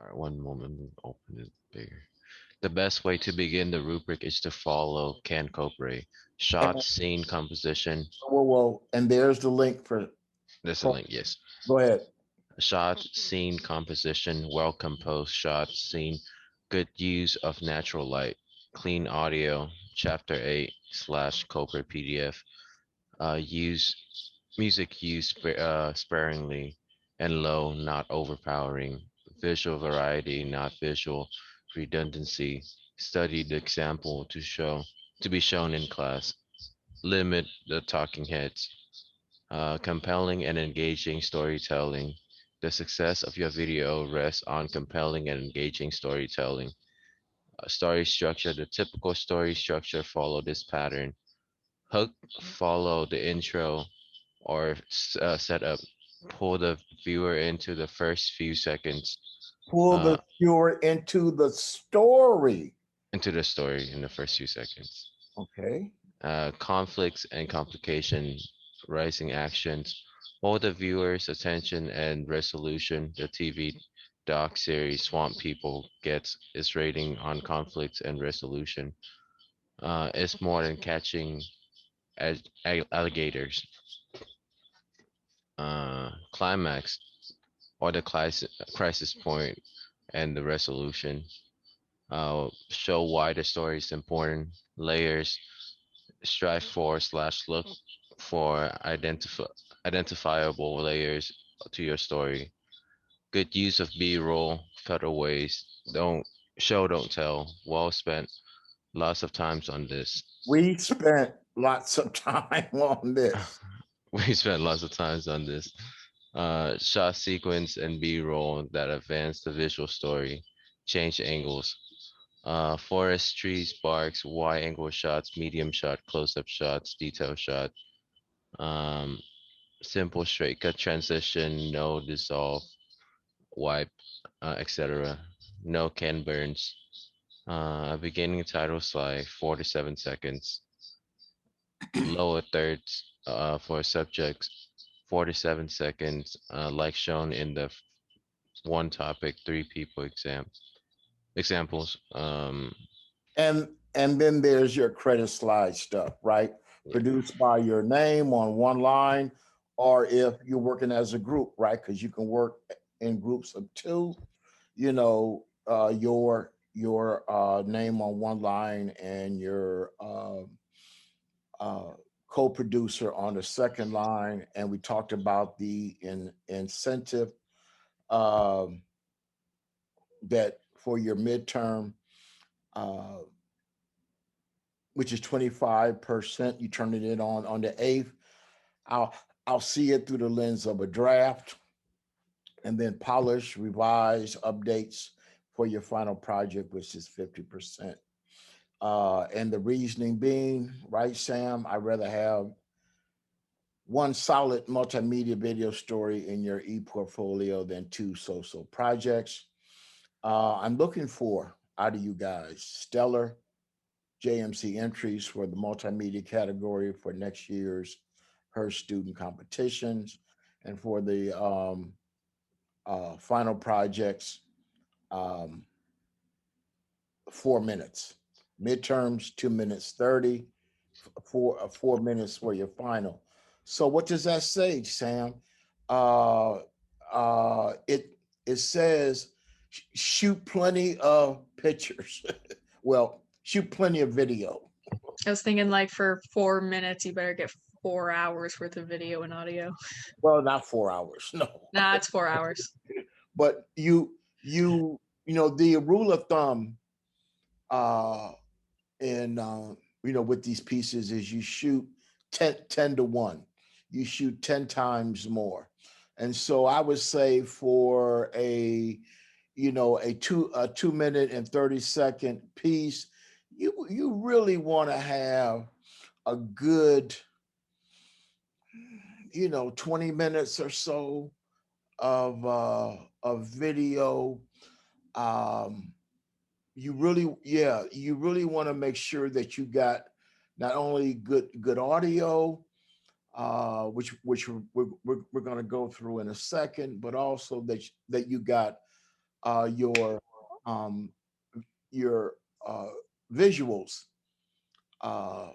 All right, one moment. Let me open it bigger. The best way to begin the rubric is to follow Ken Copray. And Shot, scene, composition. and there's the link There's a for link, yes. go ahead. Shot, scene, composition, well composed shot, scene, good use of natural light, clean audio, chapter 8 slash Copray PDF. Use music used sparingly and low, not overpowering. Visual variety, not visual redundancy. Study the example to be shown in class. Limit the talking heads. Compelling and engaging storytelling. The success of your video rests on compelling and engaging storytelling. Story structure. The typical story structure follow this pattern. Hook, follow the intro or setup. Pull the viewer into the first few seconds, Pull uh, the viewer into the story. into the story in the first few seconds. Okay. Conflicts and complication, rising actions. Hold the viewer's attention and resolution. The TV doc series Swamp People gets its rating on conflicts and resolution. It's more than catching alligators. Climax or the crisis point and the resolution. Show why the story is important. Layers. Strive for slash look for identifiable layers to your story. Good use of B-roll, cutaways. Don't tell. Well spent. Lots of times on this. We spent lots of time on this. We spent lots of times on this. Shot sequence and B-roll that advance the visual story. Change angles. Forest, trees, barks, wide angle shots, medium shot, close-up shots, detail shot. Um, Simple straight cut transition, no dissolve, wipe, etc. No can burns. Beginning title slide, 47 seconds. Lower thirds for subjects, 47 seconds, like shown in the one topic, three people examples. And then there's your credit slide stuff, right? Produced by your name on one line, or if you're working as a group, right? Because you can work in groups of two. Your name on one line and your uh, co-producer on the second line, and we talked about the incentive um, that for your midterm, uh, which is 25%. You turn it in on the 8th. I'll I'll see it through the lens of a draft, and then polish, revise, updates for your final project, which is 50%. And the reasoning being, right, Sam? I'd rather have one solid multimedia video story in your e-portfolio than two so-so projects. I'm looking for out of you guys stellar JMC entries for the multimedia category for next year's her student competitions, and for the final projects, um, 4 minutes. Midterms, 2 minutes 30, 4 minutes for your final. So what does that say, Sam? Uh, it says shoot plenty of pictures. Well, shoot plenty of video. I was thinking like for 4 minutes, you better get 4 hours worth of video and audio. Well, not 4 hours, no. Nah, it's 4 hours. But the rule of thumb uh and with these pieces is you shoot 10 to 1. You shoot 10 times more. And so I would say for a 2 minute and 30-second piece, you really want to have a good 20 minutes or so of video. um you really want to make sure that you got not only good audio, which we're going to go through in a second, but also that you got your um, your visuals uh,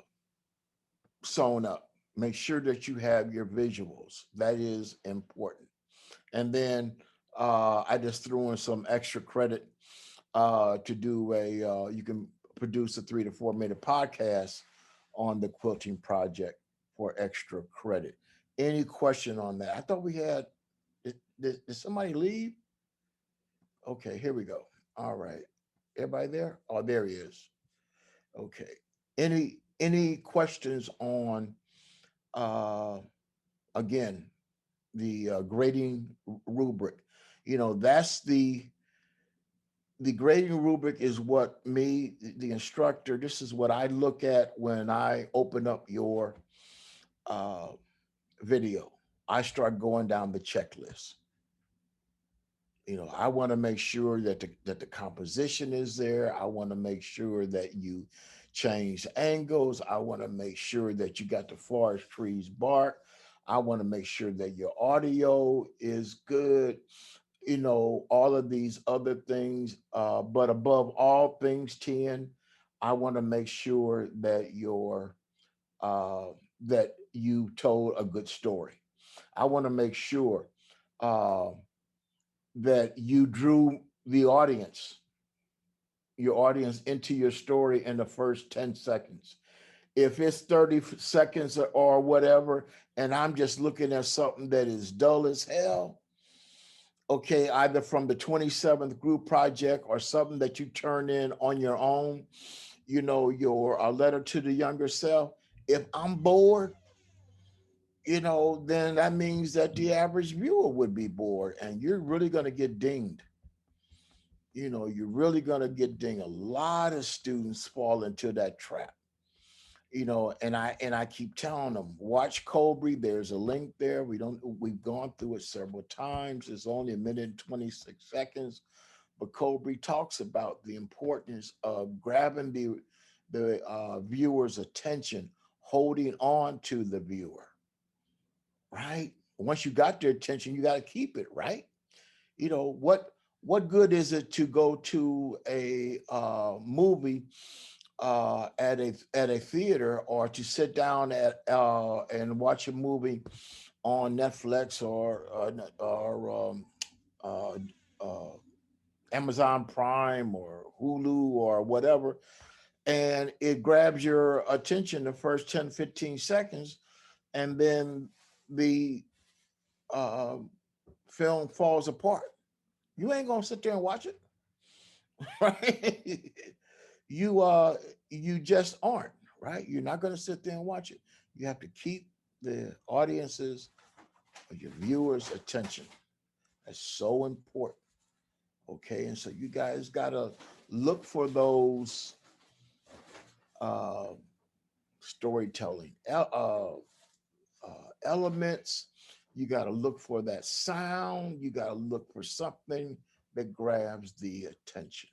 sewn up. Make sure that you have your visuals. That is important. And then I just threw in some extra credit to do you can produce a 3 to 4 minute podcast on the quilting project for extra credit. Any question on that? I thought we had, did somebody leave? Okay, here we go. All right. Everybody there? Oh, there he is. Okay. Any questions on uh again the grading rubric? That's the grading rubric is what me, the instructor, this is what I look at when I open up your uh, video. I start going down the checklist. I want to make sure that the composition is there. I want to make sure that you change angles. I want to make sure that you got the forest trees bark. I want to make sure that your audio is good. All of these other things. But above all things, 10, I want to make sure that uh, that you told a good story. I want to make sure uh, that you drew your audience into your story in the first 10 seconds. If it's 30 seconds or whatever, and I'm just looking at something that is dull as hell, okay, either from the 27th group project or something that you turn in on your own, your letter to the younger self. If I'm bored, then that means that the average viewer would be bored and you're really going to get dinged. You're really going to get dinged. A lot of students fall into that trap. And I keep telling them, watch Colby. There's a link there. We've gone through it several times. It's only a minute and 26 seconds. But Colby talks about the importance of grabbing the viewer's attention, holding on to the viewer, right? Once you got their attention, you got to keep it, right? What good is it to go to a movie at a theater, or to sit down at and watch a movie on Netflix or uh, uh, Amazon Prime or Hulu or whatever, and it grabs your attention the first 10, 15 seconds, and then the uh, film falls apart. You ain't gonna sit there and watch it, right? you you just aren't, right? You're not gonna sit there and watch it. You have to keep the audience's or your viewers' attention. That's so important. Okay, and so you guys gotta look for those uh, storytelling elements. You got to look for that sound. You got to look for something that grabs the attention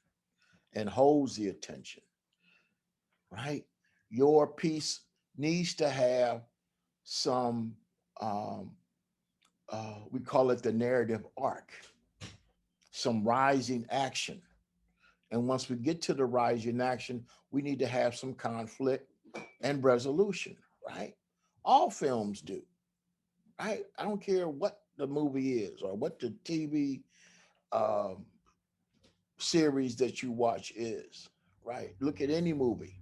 and holds the attention, right? Your piece needs to have some, um, we call it the narrative arc, some rising action. And once we get to the rising action, we need to have some conflict and resolution, right? All films do, right? I don't care what the movie is or what the TV um, series that you watch is, right? Look at any movie,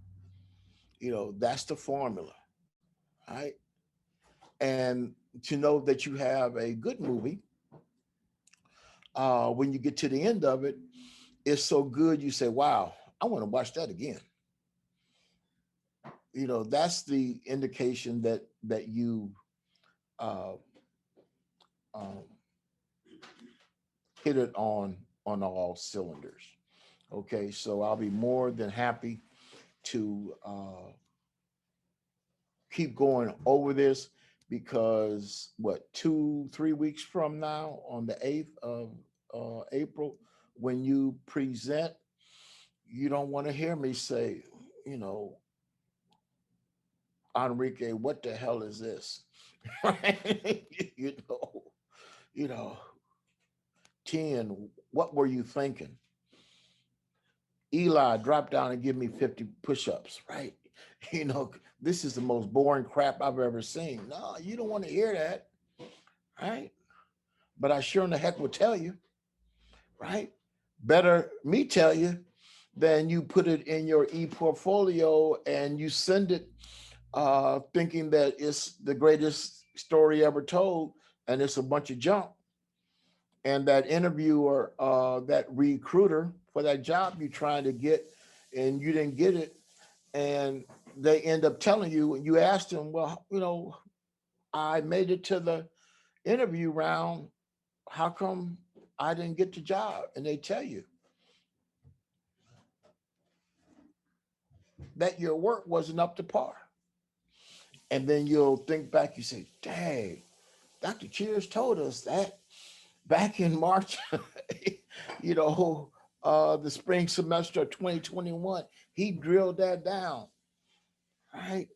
that's the formula, right? And to know that you have a good movie, when you get to the end of it, it's so good you say, wow, I want to watch that again. That's the indication that you uh, um, hit it on all cylinders. Okay, so I'll be more than happy to keep going over this, because what, 2 3 weeks from now, on the 8th of April, when you present, you don't want to hear me say, you know, Enrique, what the hell is this? Right? you know, you know, 10, what were you thinking? Eli, drop down and give me 50 push-ups, right? You know, this is the most boring crap I've ever seen. No, you don't want to hear that, right? But I sure in the heck will tell you, right? Better me tell you than you put it in your e-portfolio and you send it thinking that it's the greatest story ever told, and it's a bunch of junk. And that interviewer, that recruiter for that job you're trying to get, and you didn't get it, and they end up telling you, and you asked them, well, you know, I made it to the interview round. How come I didn't get the job? And they tell you that your work wasn't up to par. And then you'll think back, you say, dang, Dr. Cheers told us that back in March, you know, the spring semester of 2021, he drilled that down, right?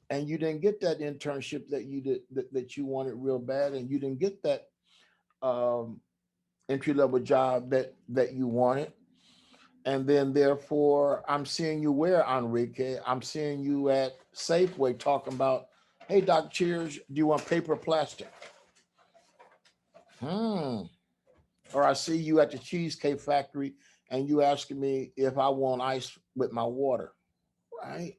And you didn't get that internship that you did that you wanted real bad, and you didn't get that um, entry level job that you wanted. And then therefore, I'm seeing you where, Enrique? I'm seeing you at Safeway talking about, hey, Dr. Cheers, do you want paper or plastic? Hmm. Or I see you at the Cheesecake Factory and you asking me if I want ice with my water, right?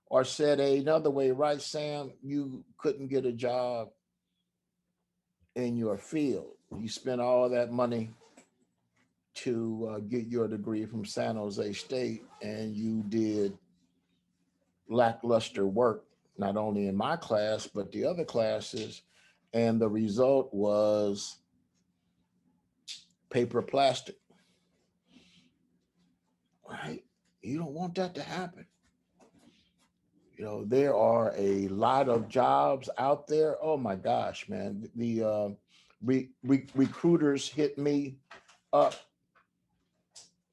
Or said another way, right, Sam, you couldn't get a job in your field. You spent all that money to get your degree from San Jose State, and you did lackluster work, not only in my class, but the other classes. And the result was paper plastic, right? You don't want that to happen. You know, there are a lot of jobs out there. Oh my gosh, man. The recruiters hit me up,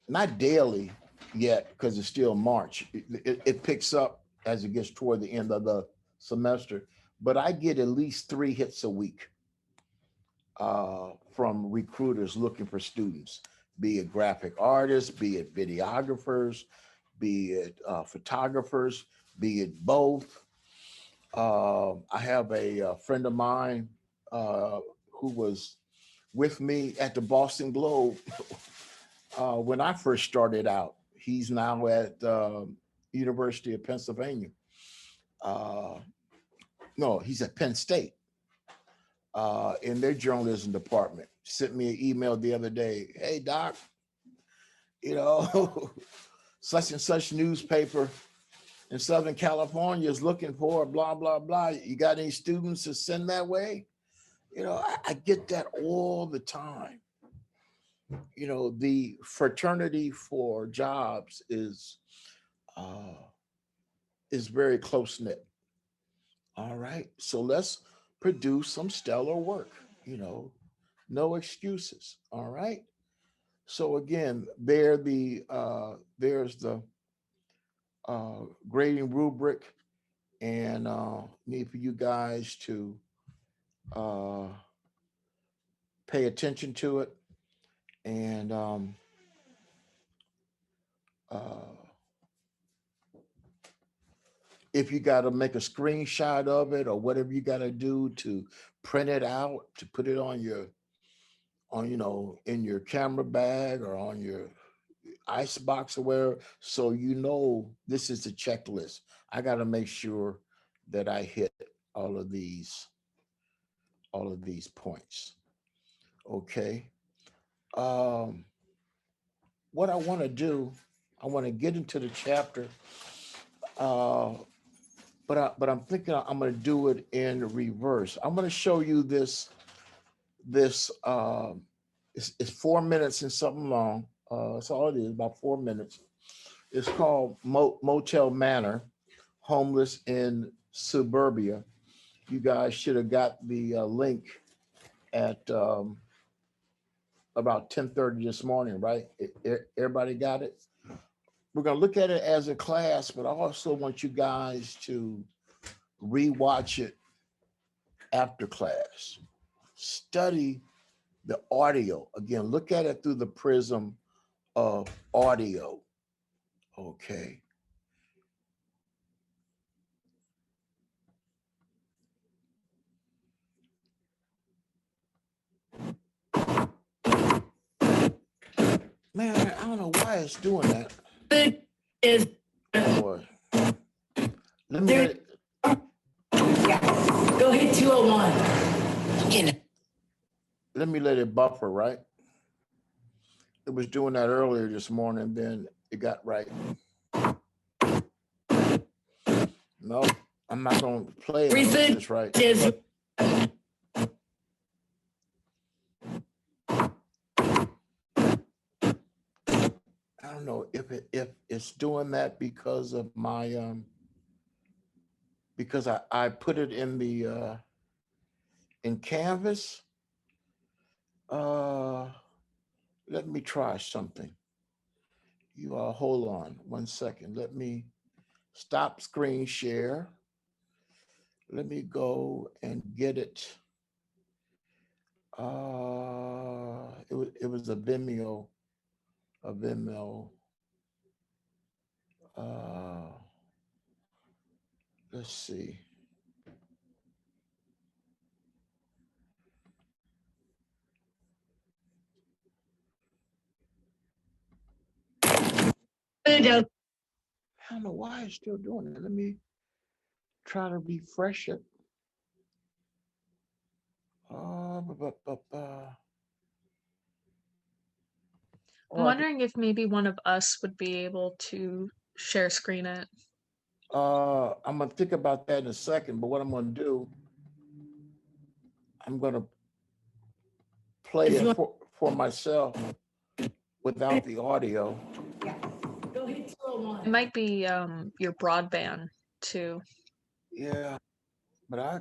not daily yet, because it's still March. It picks up as it gets toward the end of the semester, but I get at least 3 hits a week from recruiters looking for students, be it graphic artists, be it videographers, be it photographers, be it both. I have a friend of mine who was with me at the Boston Globe when I first started out. He's now at University of Pennsylvania. Uh, no, he's at Penn State in their journalism department. Sent me an email the other day. Hey, Doc, you know, such and such newspaper in Southern California is looking for blah, blah, blah. You got any students to send that way? You know, I get that all the time. You know, the fraternity for jobs uh, is very close knit. All right. So let's produce some stellar work, you know, no excuses. All right. So again, there's the grading rubric, and need for you guys to uh, pay attention to it. And uh, if you got to make a screenshot of it or whatever you got to do to print it out to put it on your on you know in your camera bag or on your ice box or where, so you know this is the checklist. I got to make sure that I hit all of these all of these points. Okay. um what I want to do, I want to get into the chapter, uh but I'm thinking I'm going to do it in reverse. I'm going to show you this it's 4 minutes and something long. That's all it is, about 4 minutes. It's called Motel Manor, homeless in suburbia. You guys should have got the link at about 10:30 this morning, right? Everybody got it? We're going to look at it as a class, but I also want you guys to rewatch it after class. Study the audio. Again, look at it through the prism of audio. Okay. Man, I don't know why it's doing that. Oh boy. Let me let it. Yeah. Go hit 201. Let me let it buffer, right? It was doing that earlier this morning, then it got right. No, I'm not going to play it unless it's right. I don't know if it's doing that because of my because I put it in the in Canvas. Let me try something. You all hold on 1 second. Let me stop screen share. Let me go and get it. It was a Vimeo. Let's see. I don't know why it's still doing it. Let me try to refresh it. I'm wondering if maybe one of us would be able to share screen it. I'm gonna think about that in a second, but what I'm gonna do, I'm gonna play it for myself without the audio. It might be your broadband too. Yeah, but I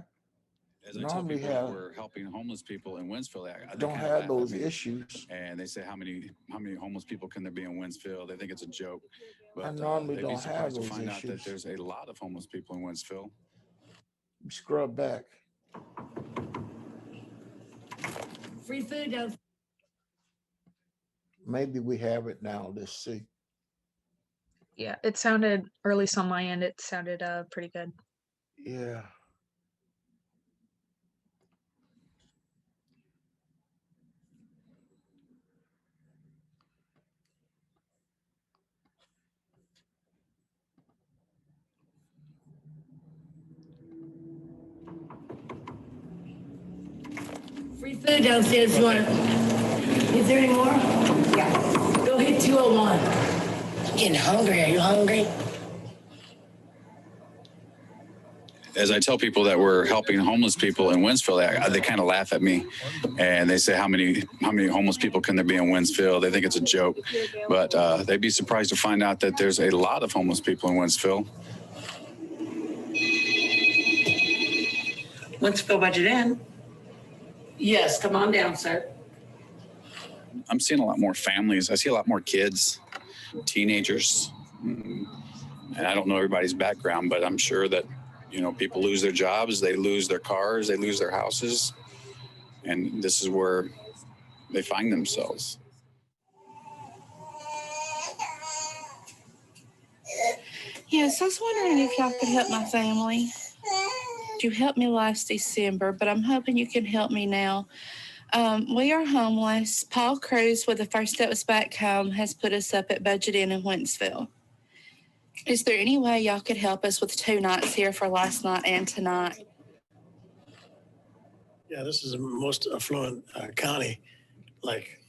As I tell people that we're helping homeless people in Wentzville, they don't kind of have laugh those at me, issues. and they say, how many homeless people can there be in Wentzville? They think it's a joke, I but normally they'd be don't have surprised to those find out that issues. there's a lot of homeless people in Wentzville. Scrub back. Free food down. Maybe we have it now. Let's see. Yeah, it sounded, or at least on my end, it sounded pretty good. Yeah. Free food downstairs. You want? Is there any more? Yeah. Go hit 201. I'm getting hungry. Are you hungry? As I tell people that we're helping homeless people in Wentzville, they kind of laugh at me, and they say, how many homeless people can there be in Wentzville? They think it's a joke, but they'd be surprised to find out that there's a lot of homeless people in Wentzville. Wentzville budget in. Yes, come on down, sir. I'm seeing a lot more families. I see a lot more kids, teenagers, and I don't know everybody's background, but I'm sure that, you know, people lose their jobs, they lose their cars, they lose their houses, and this is where they find themselves. Yes, I was wondering if y'all could help my family. You helped me last December, but I'm hoping you can help me now. We are homeless. Paul Cruz with the First Steps Back Home has put us up at Budget Inn in Wentzville. Is there any way y'all could help us with 2 nights here for last night and tonight? Yeah, this is the most affluent county, like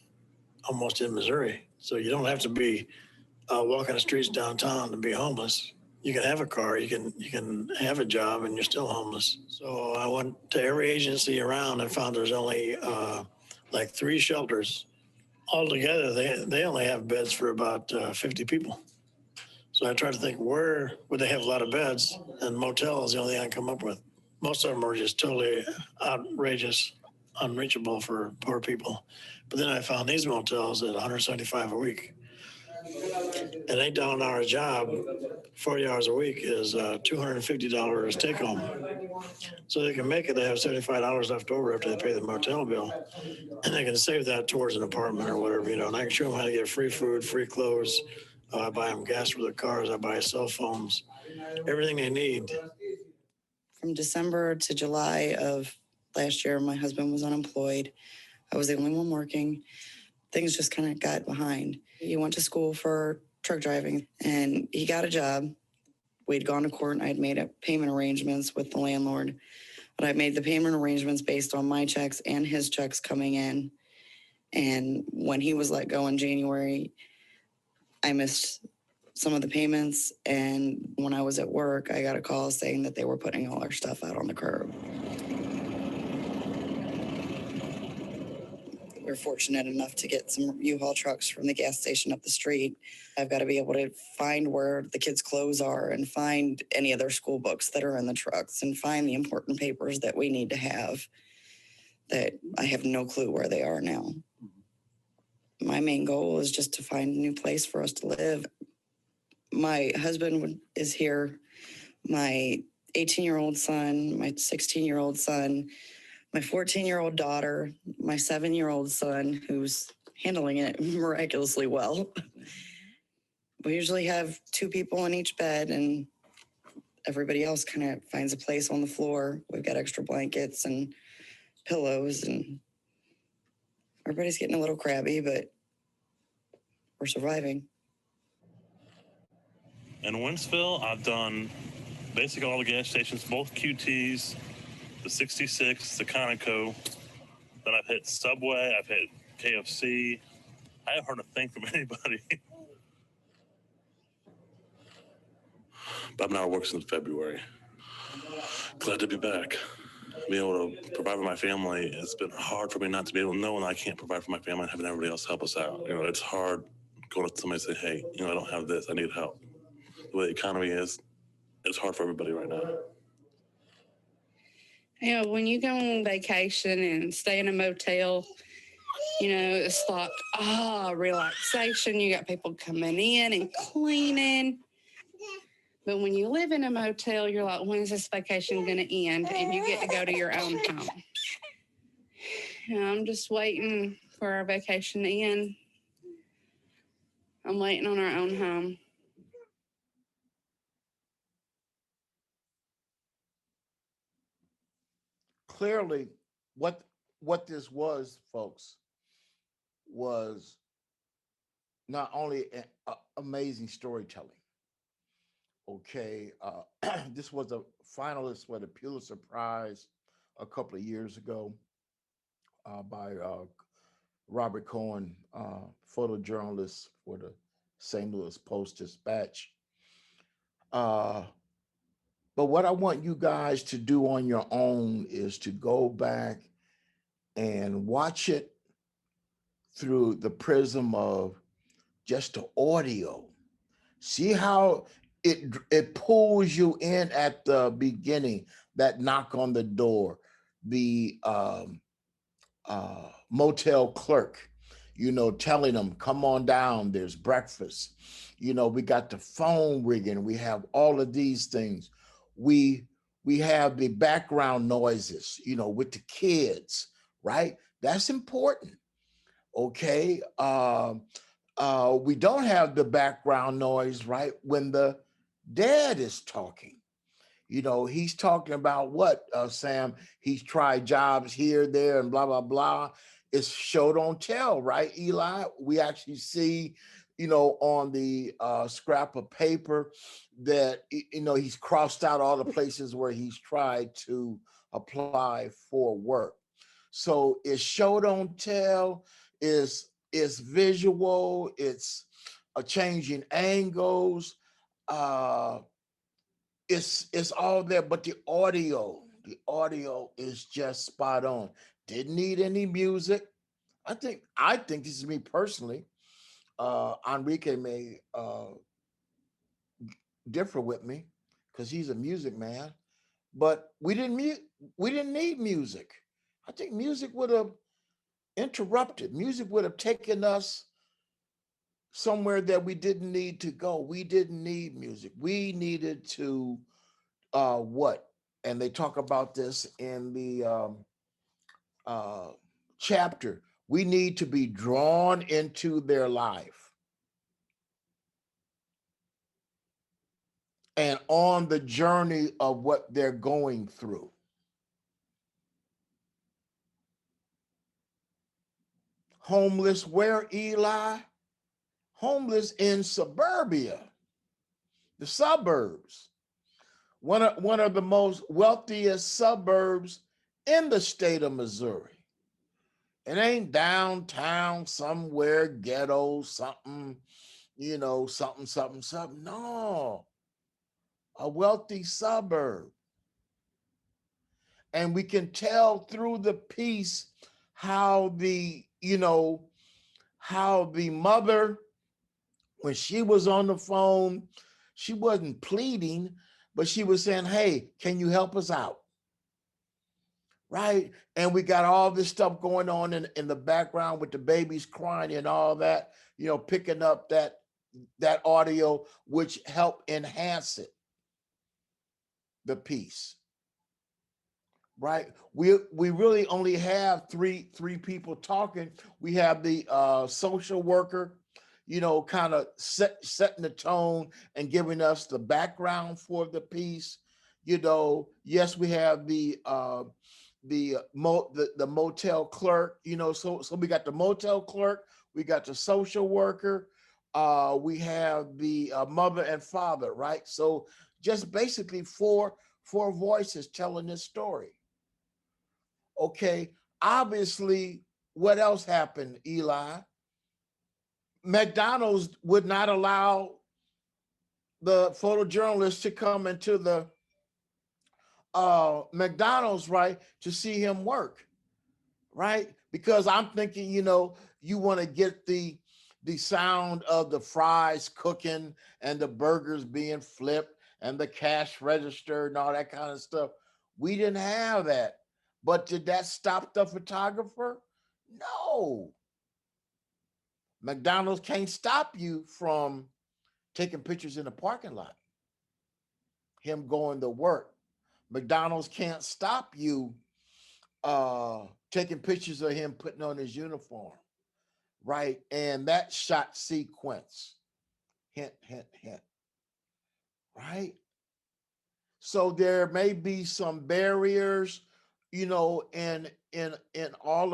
almost in Missouri. So you don't have to be walking the streets downtown to be homeless. You can have a car, you can have a job, and you're still homeless. So I went to every agency around and found there's only like 3 shelters. Altogether, they only have beds for about 50 people. So I tried to think, where would they have a lot of beds? And motel is the only thing I come up with. Most of them are just totally outrageous, unreachable for poor people. But then I found these motels at $175 a week. An $8 job, 40 hours a week is $250 take home. So they can make it, they have $75 left over after they pay the motel bill. And they can save that towards an apartment or whatever, and I can show them how to get free food, free clothes. I buy them gas for their cars. I buy cell phones, everything they need. From December to July of last year, my husband was unemployed. I was the only one working. Things just kind of got behind. He went to school for truck driving and he got a job. We'd gone to court and I'd made payment arrangements with the landlord. But I made the payment arrangements based on my checks and his checks coming in. And when he was let go in January, I missed some of the payments. And when I was at work, I got a call saying that they were putting all our stuff out on the curb. We're fortunate enough to get some U-Haul trucks from the gas station up the street. I've got to be able to find where the kids' clothes are and find any of their school books that are in the trucks and find the important papers that we need to have that I have no clue where they are now. My main goal is just to find a new place for us to live. My husband is here, my 18-year-old son, my 16-year-old son, my 14-year-old daughter, my 7-year-old son, who's handling it miraculously well. We usually have 2 people in each bed, and everybody else kind of finds a place on the floor. We've got extra blankets and pillows, and everybody's getting a little crabby, but we're surviving. In Wentzville, I've done basically all the gas stations, both QTs, the 66, the Conoco. Then I've hit Subway, I've hit KFC. I haven't heard a thing from anybody. But I'm not at work since February. Glad to be back. Being able to provide for my family, it's been hard for me not to be able to know when I can't provide for my family and having everybody else help us out. It's hard going to somebody and say, hey, I don't have this, I need help. The way the economy is, it's hard for everybody right now. When you go on vacation and stay in a motel, it's like, relaxation. You got people coming in and cleaning. But when you live in a motel, you're like, when's this vacation going to end? And you get to go to your own home. I'm just waiting for our vacation to end. I'm waiting on our own home. Clearly, what this was, folks, was not only amazing storytelling. Okay, this was a finalist for the Pulitzer Prize a couple of years ago by Robert Cohen, photojournalist for the St. Louis Post-Dispatch. But what I want you guys to do on your own is to go back and watch it through the prism of just the audio. See how it pulls you in at the beginning, that knock on the door, the motel clerk, telling them, come on down, there's breakfast. We got the phone ringing, we have all of these things. We have the background noises, with the kids, right? That's important. Okay. We don't have the background noise, right? When the dad is talking, he's talking about what, Sam? He's tried jobs here, there, and blah, blah, blah. It's show, don't tell, right, Eli? We actually see, on the scrap of paper that, he's crossed out all the places where he's tried to apply for work. So it's show, don't tell, is visual, it's changing angles, it's all there, but the audio is just spot on. Didn't need any music. I think this is me personally. Enrique may differ with me because he's a music man, but we didn't need music. I think music would have interrupted. Music would have taken us somewhere that we didn't need to go. We didn't need music. We needed to what? And they talk about this in the uh, chapter. We need to be drawn into their life and on the journey of what they're going through. Homeless where, Eli? Homeless in suburbia, the suburbs. One of the most wealthiest suburbs in the state of Missouri. It ain't downtown somewhere, ghetto, something, something. No, a wealthy suburb. And we can tell through the piece how how the mother, when she was on the phone, she wasn't pleading, but she was saying, hey, can you help us out? Right? And we got all this stuff going on in the background with the babies crying and all that, picking up that audio, which helped enhance it, the piece. Right? We really only have three people talking. We have the social worker, kind of setting the tone and giving us the background for the piece. Yes, we have the motel clerk, so we got the motel clerk, we got the social worker, we have the mother and father, right? So just basically four voices telling this story. Okay, obviously, what else happened, Eli? McDonald's would not allow the photojournalist to come into the McDonald's, right, to see him work, right? Because I'm thinking, you want to get the sound of the fries cooking and the burgers being flipped and the cash register and all that kind of stuff. We didn't have that. But did that stop the photographer? No. McDonald's can't stop you from taking pictures in the parking lot, him going to work. McDonald's can't stop you taking pictures of him putting on his uniform, right? And that shot sequence, hint, hint, hint, right? So there may be some barriers, in all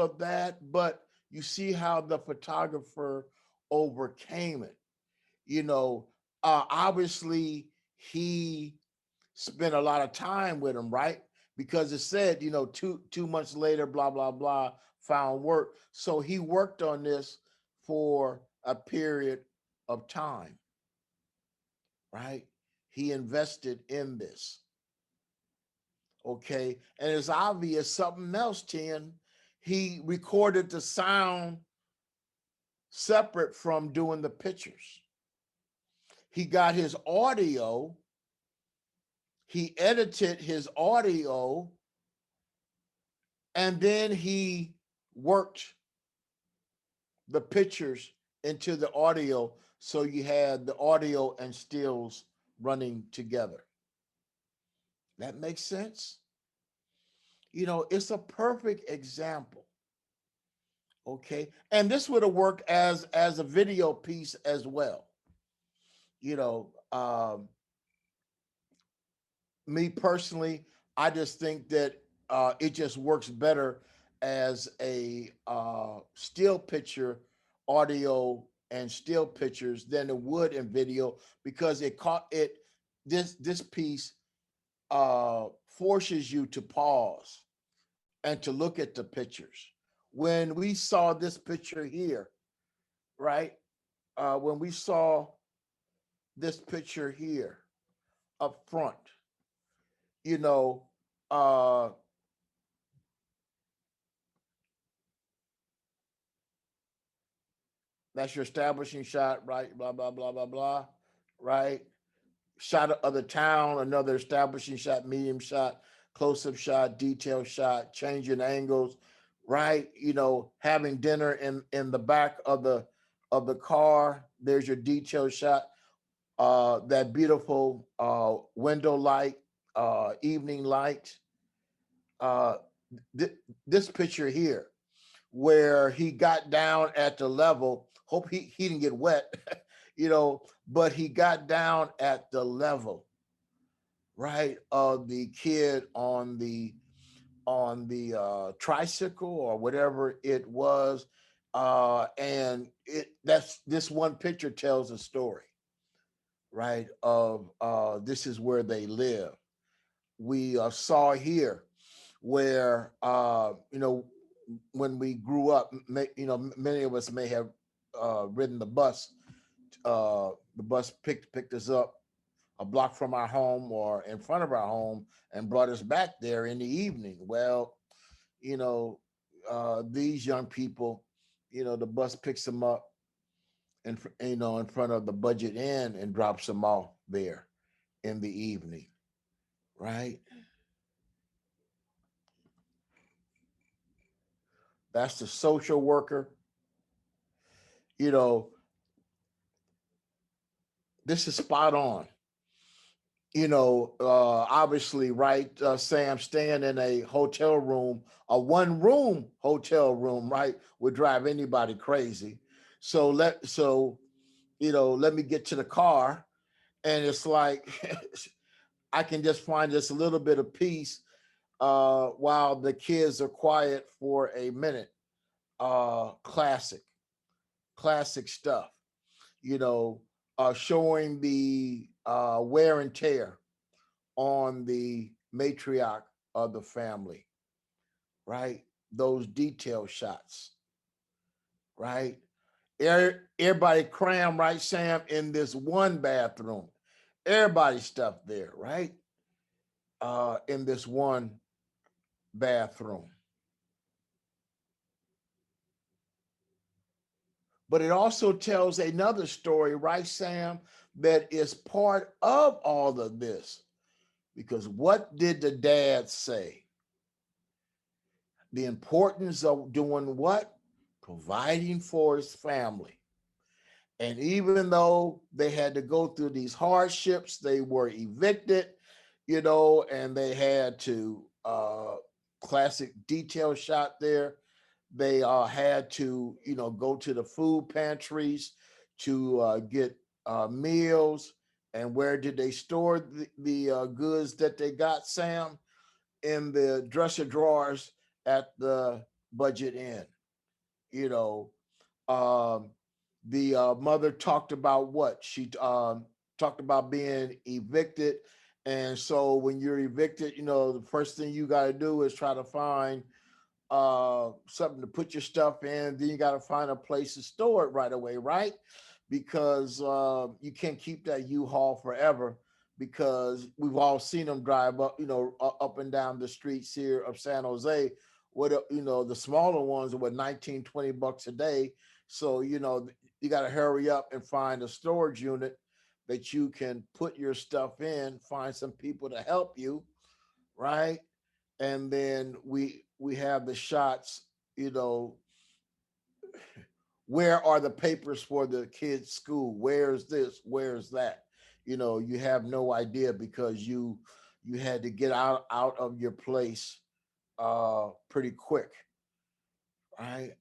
of that, but you see how the photographer overcame it. Obviously he spent a lot of time with him, right? Because it said, 2 months later, blah, blah, blah, found work. So he worked on this for a period of time, right? He invested in this. Okay. And it's obvious something else, Tim. He recorded the sound separate from doing the pictures. He got his audio, he edited his audio, and then he worked the pictures into the audio, so you had the audio and stills running together. That makes sense? It's a perfect example. Okay. And this would have worked as a video piece as well. Me personally, I just think that it just works better as a still picture, audio and still pictures than it would in video, because this piece forces you to pause and to look at the pictures. When we saw this picture here, right? When we saw this picture here up front, you know, uh, that's your establishing shot, right? Blah, blah, blah, blah, blah, right? Shot of the town, another establishing shot, medium shot, close-up shot, detail shot, changing angles, right? Having dinner in the back of the of the car. There's your detail shot. That beautiful window light, evening light. Uh, this picture here, where he got down at the level. Hope he didn't get wet, but he got down at the level, right, of the kid on the tricycle or whatever it was, and that's this one picture tells a story, right, of this is where they live. We saw here where when we grew up, many of us may have ridden the bus. The bus picked us up a block from our home or in front of our home and brought us back there in the evening. Well, you know, these young people, the bus picks them up in front of the Budget Inn and drops them off there in the evening, right? That's the social worker. You know, this is spot on. Obviously, right, Sam, staying in a hotel room, a one-room hotel room, right, would drive anybody crazy. Let me get to the car, and it's like I can just find just a little bit of peace while the kids are quiet for a minute. Classic, classic stuff. You know, showing the wear and tear on the matriarch of the family, right? Those detail shots, right? Everybody crammed, right, Sam, in this one bathroom. Everybody stuff there, right? In this one bathroom. But it also tells another story, right, Sam, that is part of all of this. Because what did the dad say? The importance of doing what? Providing for his family. And even though they had to go through these hardships, they were evicted, and they had to, classic detail shot there. They had to, go to the food pantries to get meals. And where did they store the goods that they got, Sam? In the dresser drawers at the Budget Inn. You know, um, the mother talked about what? She talked about being evicted. And so when you're evicted, the first thing you got to do is try to find something to put your stuff in. Then you got to find a place to store it right away, right? Because you can't keep that U-Haul forever, because we've all seen them drive up, up and down the streets here of San Jose. The smaller ones are what, 19, $20 a day. So, you got to hurry up and find a storage unit that you can put your stuff in, find some people to help you, right? And then we have the shots, you know, where are the papers for the kids' school? Where's this? Where's that? You have no idea because you had to get out of your place pretty quick, right?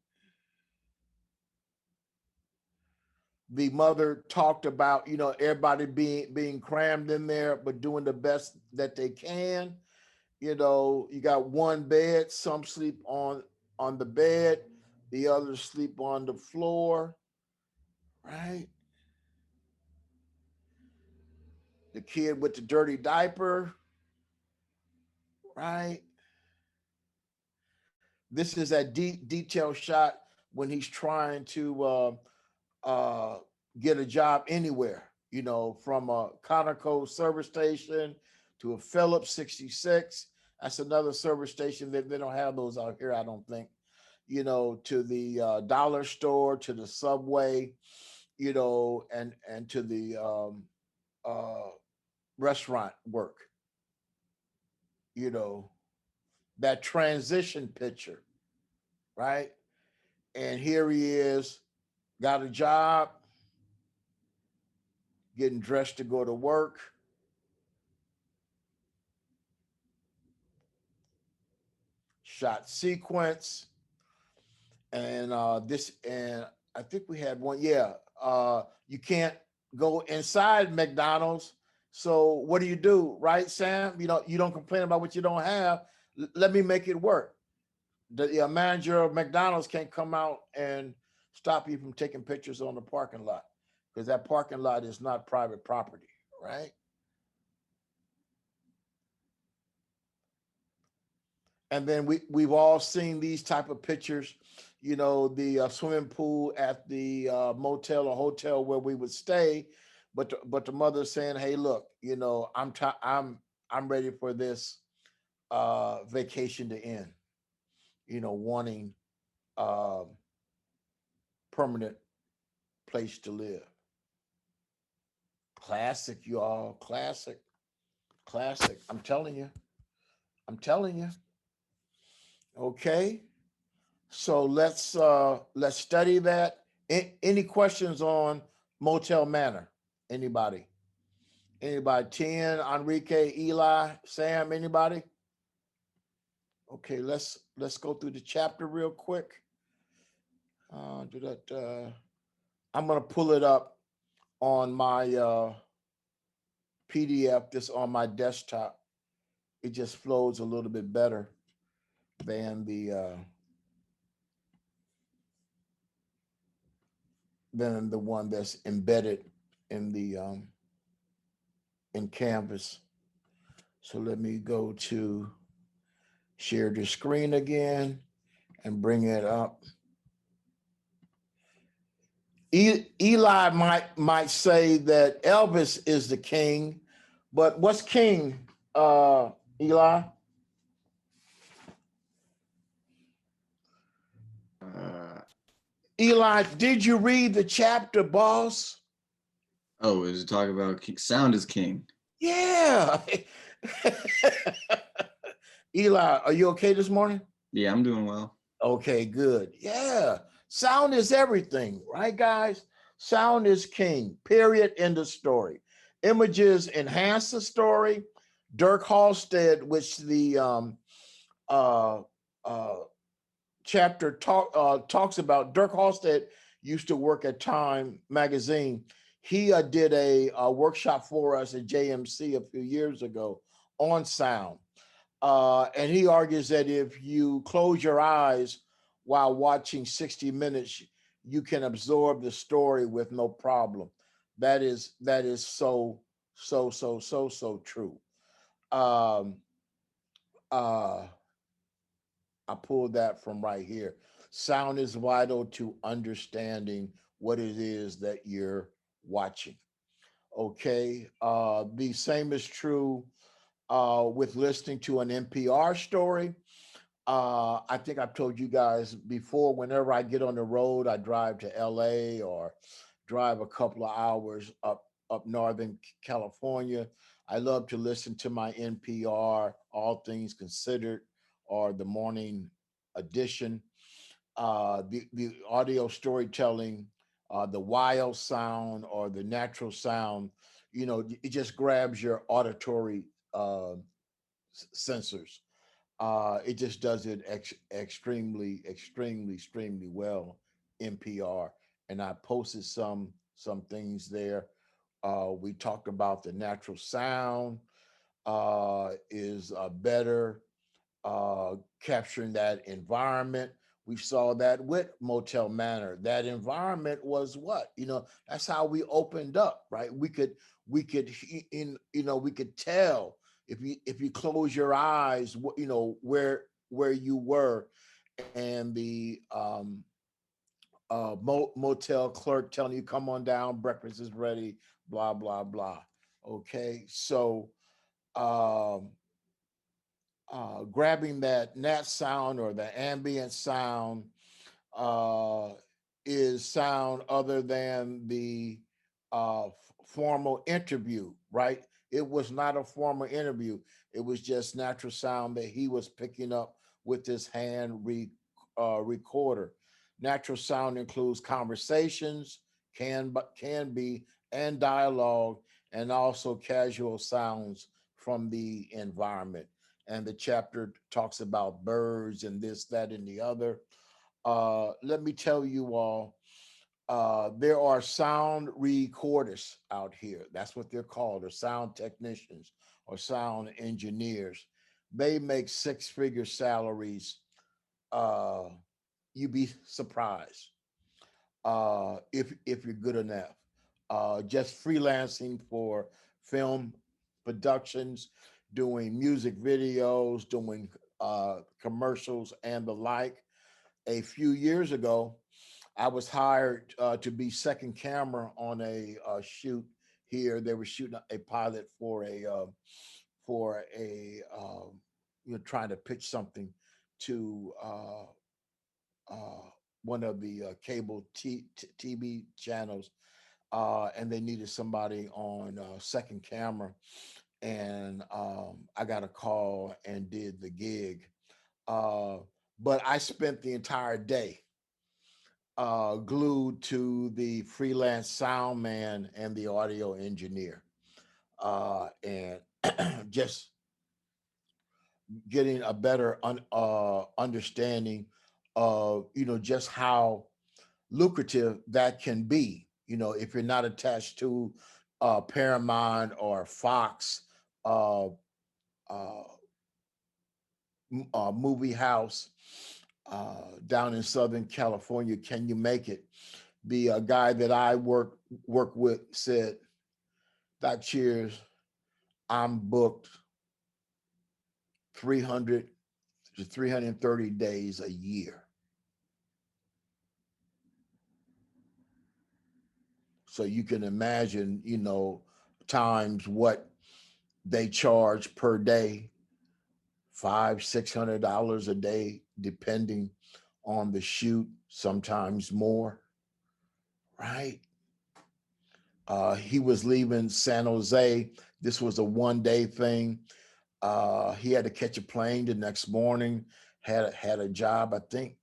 The mother talked about, everybody being crammed in there, but doing the best that they can. You got one bed, some sleep on the bed, the others sleep on the floor, right? The kid with the dirty diaper, right? This is a detail shot when he's trying to get a job anywhere, from a Conoco service station to a Phillips 66. That's another service station that they don't have those out here, I don't think. To the dollar store, to the Subway, and to the restaurant work, you know, that transition picture, right? And here he is got a job, getting dressed to go to work. Shot sequence, and and I think we had one. Yeah, you can't go inside McDonald's. So what do? Right, Sam? You don't complain about what you don't have. Let me make it work. The manager of McDonald's can't come out and stop you from taking pictures on the parking lot because that parking lot is not private property, right? And then we've all seen these type of pictures, the swimming pool at the motel or hotel where we would stay, but the mother saying, "Hey, look, I'm ready for this vacation to end," wanting uh, permanent place to live. Classic, you all, classic, classic. I'm telling you. Okay. So let's study that. Any questions on Motel Manor? Anybody? Anybody? 10, Enrique, Eli, Sam, anybody? Okay, let's go through the chapter real quick. Do that. I'm gonna pull it up on my PDF. This on my desktop. It just flows a little bit better than the one that's embedded in the in Canvas. So let me go to share the screen again and bring it up. Eli might say that Elvis is the king, but what's king, Eli? Eli, did you read the chapter, boss? Oh, is it talking about sound is king? Yeah. Eli, are you okay this morning? Yeah, I'm doing well. Okay, good. Yeah. Sound is everything, right, guys? Sound is king, period, end of story. Images enhance the story. Dirk Halstead, which the uh, uh, chapter talks about, Dirk Halstead used to work at Time magazine. He did a workshop for us at JMC a few years ago on sound. And he argues that if you close your eyes while watching 60 Minutes, you can absorb the story with no problem. That is so true. Um, uh, I pulled that from right here. Sound is vital to understanding what it is that you're watching. Okay. The same is true with listening to an NPR story. I think I've told you guys before, whenever I get on the road, I drive to LA or drive a couple of hours up Northern California. I love to listen to my NPR, All Things Considered, or the morning edition. The audio storytelling, the wild sound or the natural sound, it just grabs your auditory sensors. It just does it extremely well. NPR, and I posted some things there. We talked about the natural sound is better capturing that environment. We saw that with Motel Manor. That environment was what, that's how we opened up, right? We could tell if you close your eyes, where you were, and the motel clerk telling you, come on down, breakfast is ready, blah blah blah. Okay, so um grabbing that nat sound or the ambient sound uh, is sound other than the formal interview, right? It was not a formal interview. It was just natural sound that he was picking up with his hand recorder. Natural sound includes conversations, can be, and dialogue, and also casual sounds from the environment. And the chapter talks about birds and this, that, and the other. Let me tell you all, there are sound recorders out here. That's what they're called, or sound technicians or sound engineers. They make six-figure salaries. Uh, you'd be surprised if you're good enough. Just freelancing for film productions, doing music videos, doing commercials, and the like. A few years ago, I was hired to be second camera on a shoot here. They were shooting a pilot for a trying to pitch something to uh, one of the cable TV channels, and they needed somebody on second camera. And I got a call and did the gig. Uh, but I spent the entire day glued to the freelance sound man and the audio engineer, and just getting a better understanding of just how lucrative that can be. If you're not attached to Paramount or Fox, uh, uh, movie house down in Southern California, can you make it? The guy that I work with said, "Doc Cheers, I'm booked 300 to 330 days a year." So you can imagine, times what they charge per day, $500-600 a day, depending on the shoot, sometimes more, right? He was leaving San Jose. This was a 1 day thing. He had to catch a plane the next morning. Had a job. I think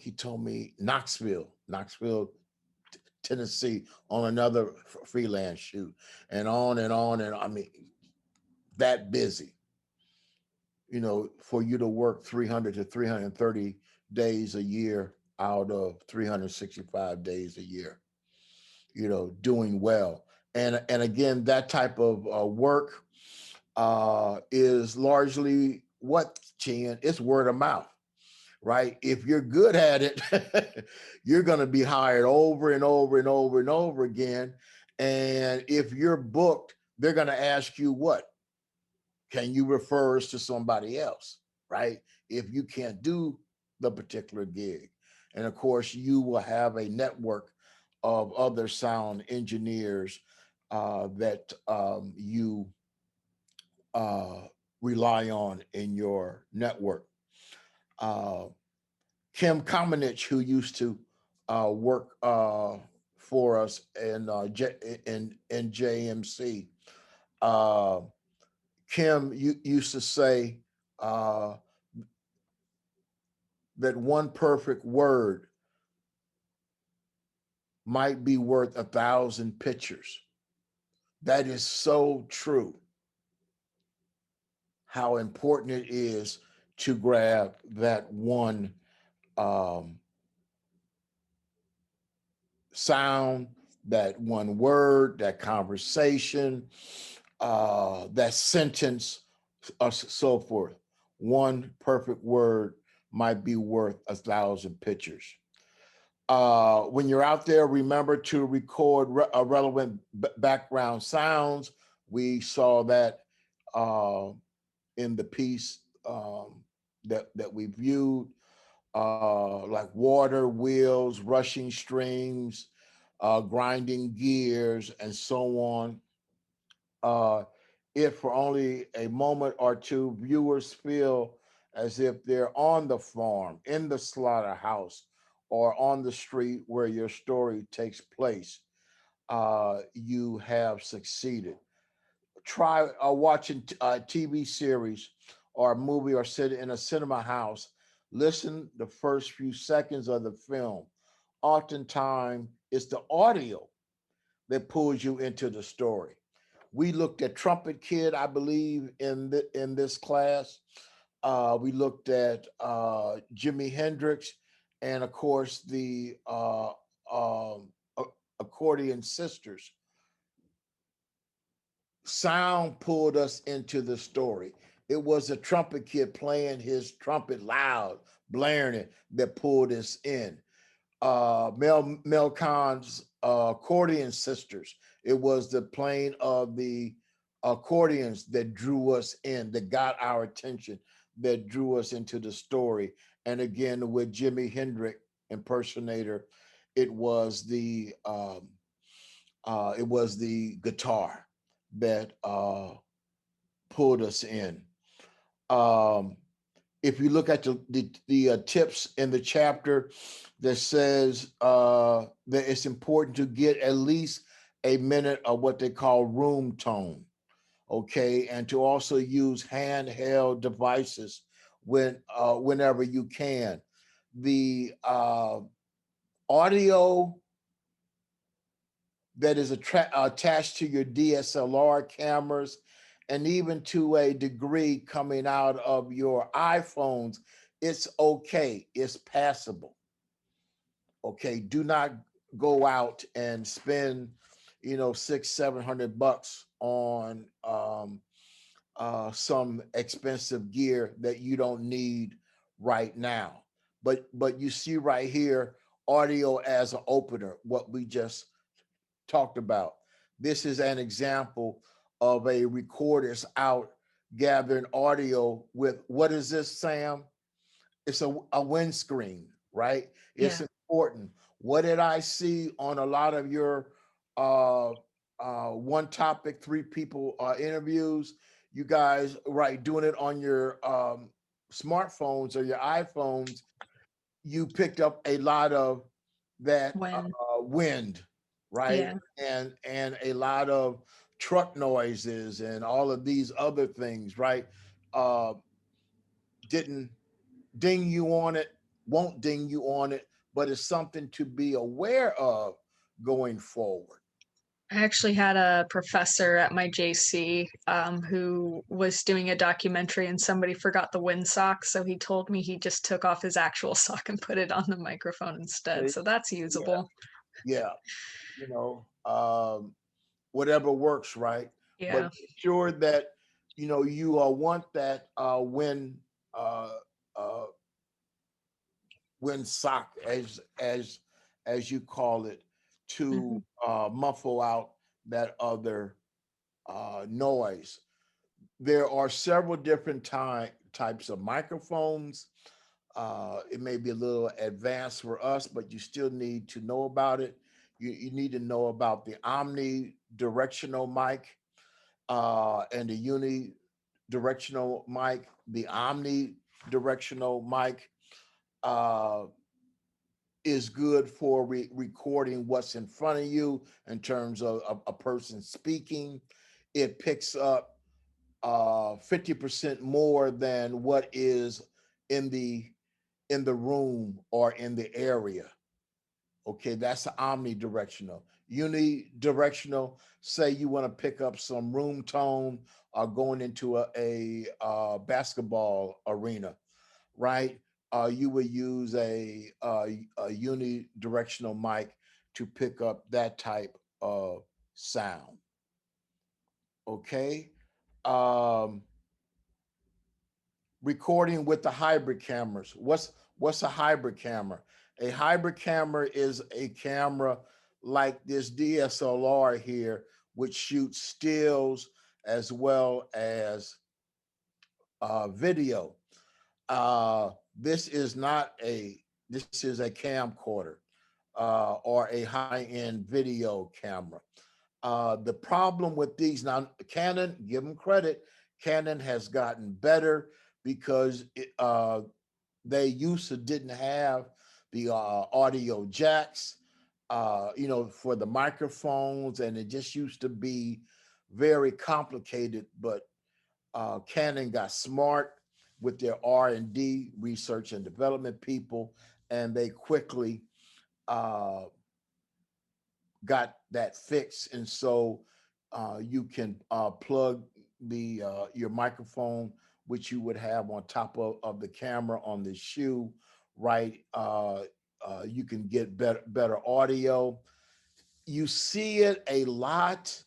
he told me Knoxville, Tennessee, on another freelance shoot, and on and on. And I mean, that busy. For you to work 300 to 330 days a year out of 365 days a year, doing well. And again, that type of work is largely what, Chin? It's word of mouth, right? If you're good at it, you're going to be hired over and over and over and over again. And if you're booked, they're going to ask you, what can you refer us to somebody else, right? If you can't do the particular gig. And of course, you will have a network of other sound engineers that you uh, rely on in your network. Uh, Kim Kamenich, who used to work for us in JMC, Kim used to say uh, that one perfect word might be worth 1,000 pictures. That is so true. How important it is to grab that one um, sound, that one word, that conversation, that sentence, so forth. One perfect word might be worth 1,000 pictures. When you're out there, remember to record relevant background sounds. We saw that in the piece that we viewed, like water, wheels, rushing streams, grinding gears, and so on. Uh, if for only a moment or two, viewers feel as if they're on the farm, in the slaughterhouse, or on the street where your story takes place, you have succeeded. Try watching a TV series or a movie, or sit in a cinema house Listen the first few seconds of the film. Oftentimes, it's the audio that pulls you into the story. We looked at Trumpet Kid, I believe, in this class. We looked at Jimi Hendrix, and of course the accordion sisters. Sound pulled us into the story. It was a trumpet kid playing his trumpet loud, blaring it, that pulled us in. Mel Khan's accordion sisters. It was the playing of the accordions that drew us in, that got our attention, that drew us into the story. And again, with Jimi Hendrix impersonator, it was the guitar that pulled us in. Um, if you look at the tips in the chapter that says that it's important to get at least a minute of what they call room tone, okay, and to also use handheld devices whenever you can. The audio that is attached to your DSLR cameras, and even to a degree coming out of your iPhones, it's okay. It's passable. Okay, do not go out and spend, $600-700 on some expensive gear that you don't need right now. But you see right here, audio as an opener, what we just talked about. This is an example of a recorder's out gathering audio with, what is this, Sam? It's a windscreen, right? It's Yeah. important. What did I see on a lot of your one topic, three people interviews? You guys, right, doing it on your smartphones or your iPhones, you picked up a lot of that When, wind, right? yeah. And a lot of truck noises and all of these other things, right? Uh, didn't ding you on it, won't ding you on it, but it's something to be aware of going forward. I actually had a professor at my JC who was doing a documentary and somebody forgot the windsock. So he told me he just took off his actual sock and put it on the microphone instead. Okay. So that's Yeah, usable. yeah, you know, whatever works, right? But Yeah. make sure that you want that uh, uh, wind sock, as you call it, to Mhm. muffle out that other noise. There are several different types of microphones. It may be a little advanced for us, but you still need to know about it. You need to know about the omnidirectional mic and the unidirectional mic. The omnidirectional mic uh, is good for recording what's in front of you in terms of a person speaking. It picks up 50% more than what is in the room or in the area. Okay, that's the omnidirectional. Unidirectional, say you want to pick up some room tone going into a basketball arena, right? You would use a unidirectional mic to pick up that type of sound. Okay. Um, Recording with the hybrid cameras. What's a hybrid camera? A hybrid camera is a camera like this DSLR here, which shoots stills as well as video. Uh, this is not a this is a camcorder or a high-end video camera. The problem with these now, Canon, give them credit, Canon has gotten better because they used to didn't have the audio jacks, for the microphones, and it just used to be very complicated. But Canon got smart with their R&D, research and development people, and they quickly got that fixed. And so you can plug the your microphone, which you would have on top of the camera on the shoe, right? You can get better audio. You see it a lot.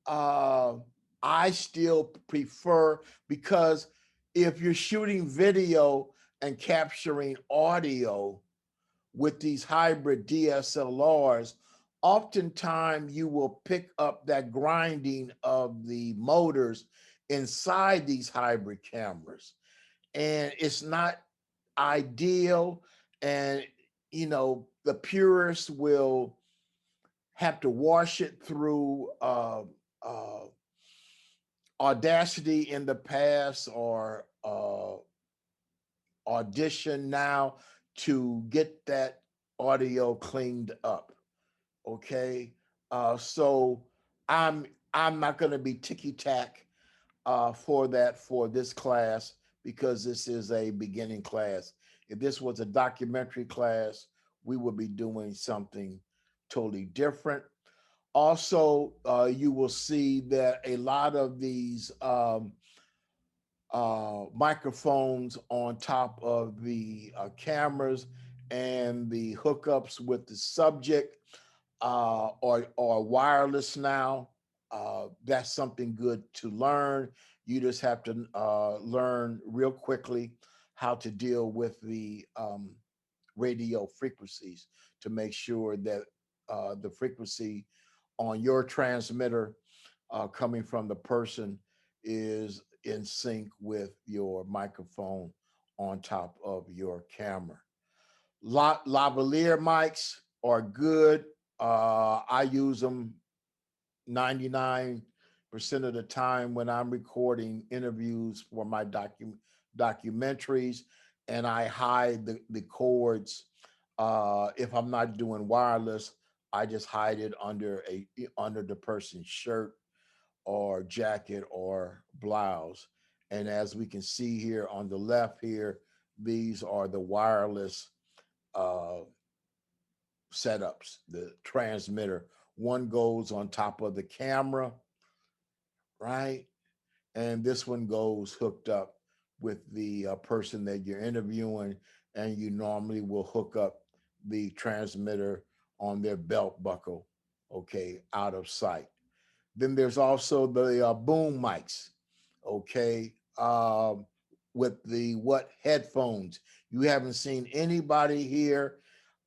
I still prefer, because if you're shooting video and capturing audio with these hybrid DSLRs, oftentimes you will pick up that grinding of the motors inside these hybrid cameras. And it's not ideal. And, you know, the purists will have to wash it through Audacity in the past, or Audition now, to get that audio cleaned up. Okay, so I'm I'm not going to be ticky tack for that for this class, because this is a beginning class. If this was a documentary class, we would be doing something totally different. Also, you will see that a lot of these microphones on top of the cameras and the hookups with the subject are wireless now. That's something good to learn. You just have to learn real quickly how to deal with the radio frequencies to make sure that the frequency on your transmitter coming from the person is in sync with your microphone on top of your camera. Lavalier mics are good. I use them 99% of the time when I'm recording interviews for my documentaries, and I hide the cords. If I'm not doing wireless, I just hide it under the person's shirt or jacket or blouse. And as we can see here on the left here, these are the wireless uh, setups, the transmitter. One goes on top of the camera, right? And this one goes hooked up with the person that you're interviewing, and you normally will hook up the transmitter on their belt buckle, okay, out of sight. Then there's also the boom mics, okay, with the what headphones. You haven't seen anybody here,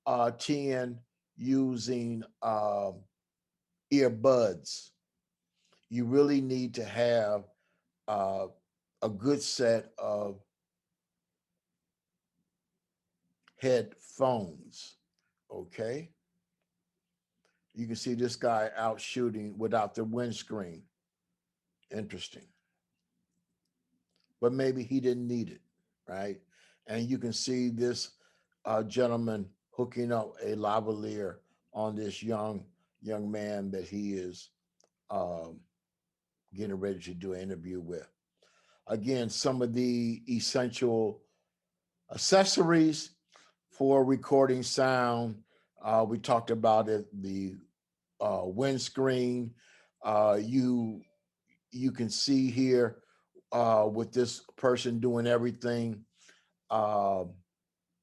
TN, using earbuds. You really need to have uh, a good set of headphones, okay? You can see this guy out shooting without the windscreen. Interesting. But maybe he didn't need it, right? And you can see this gentleman hooking up a lavalier on this young man that he is um, getting ready to do an interview with. Again, some of the essential accessories for recording sound. We talked about it, the windscreen. You can see here with this person doing everything, uh,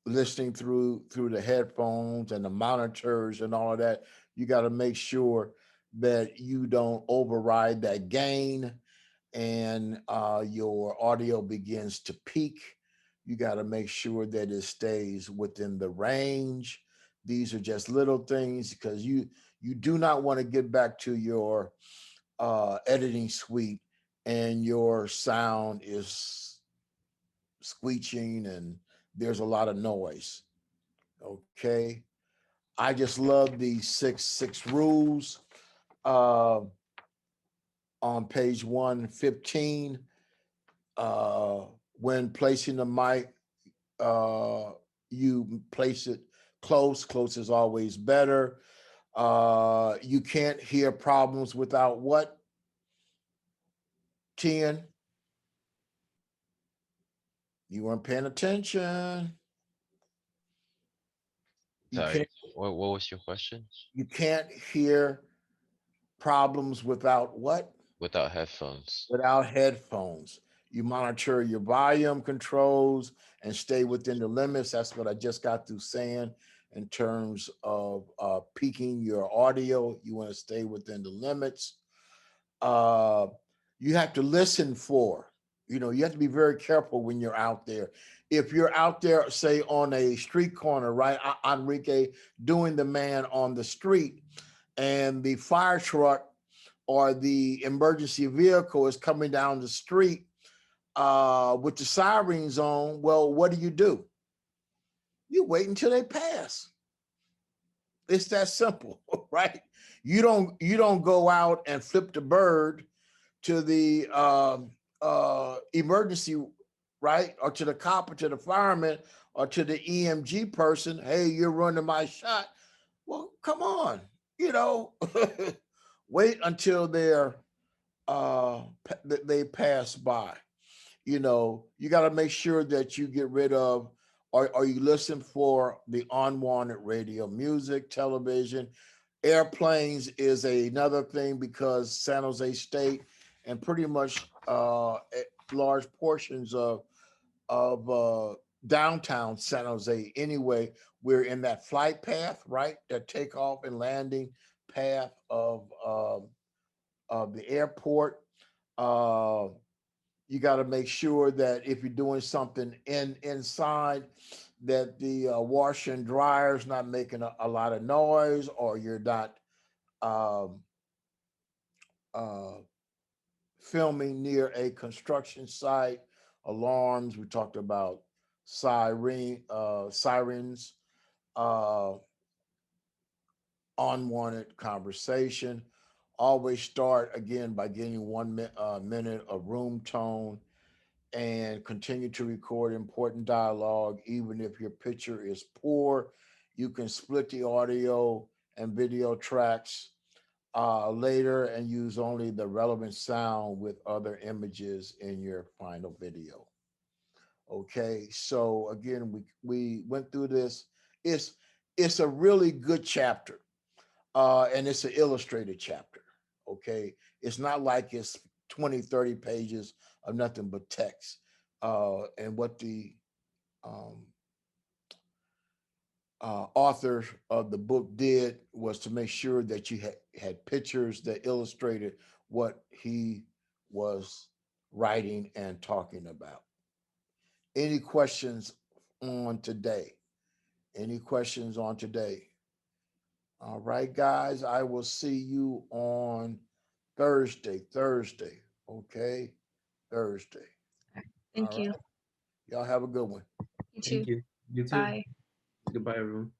listening through the headphones and the monitors and all of that. You got to make sure that you don't override that gain, and your audio begins to peak. You got to make sure that it stays within the range. These are just little things, because you do not want to get back to your editing suite and your sound is screeching and there's a lot of noise. Okay. I just love these six rules uh, on page 115. When placing the mic, you place it close. Close is always better. You can't hear problems without what? 10. You weren't paying attention. You Sorry. can't What was your question? you can't hear problems without what? Without headphones. Without headphones. You monitor your volume controls and stay within the limits. That's what I just got through saying in terms of peaking your audio. You want to stay within the limits. Uh, you have to listen for, you have to be very careful when you're out there. If you're out there, say on a street corner, right, Enrique, doing the man on the street, and the fire truck or the emergency vehicle is coming down the street with the sirens on, well, what do? You wait until they pass. It's that simple, right? You don't go out and flip the bird to the emergency, right, or to the cop or to the fireman or to the EMG person. Hey, you're running my shot. Well, come on, you know, wait until they pass by. You got to make sure that you get rid of, or you listen for the unwanted radio, music, television. Airplanes is another thing because San Jose State and pretty much large portions of downtown San Jose anyway, we're in that flight path, right? That takeoff and landing path of the airport. Uh, you got to make sure that if you're doing something inside, that the washer and dryer is not making a lot of noise, or you're not um, uh, filming near a construction site. Alarms. We talked about sirens, uh, unwanted conversation. Always start again by getting 1 minute of room tone, and continue to record important dialogue. Even if your picture is poor, you can split the audio and video tracks later and use only the relevant sound with other images in your final video. Okay, so again, we went through this. It's a really good chapter, and it's an illustrated chapter. Okay, it's not like it's 20, 30 pages of nothing but text. And what the um, author of the book did was to make sure that you had pictures that illustrated what he was writing and talking about. Any questions on today? Any questions on today? All right, guys, I will see you on Thursday. Okay? Thursday. Thank All you. right. Y'all have a good one. You too. Thank you. You too. Bye. Goodbye, everyone.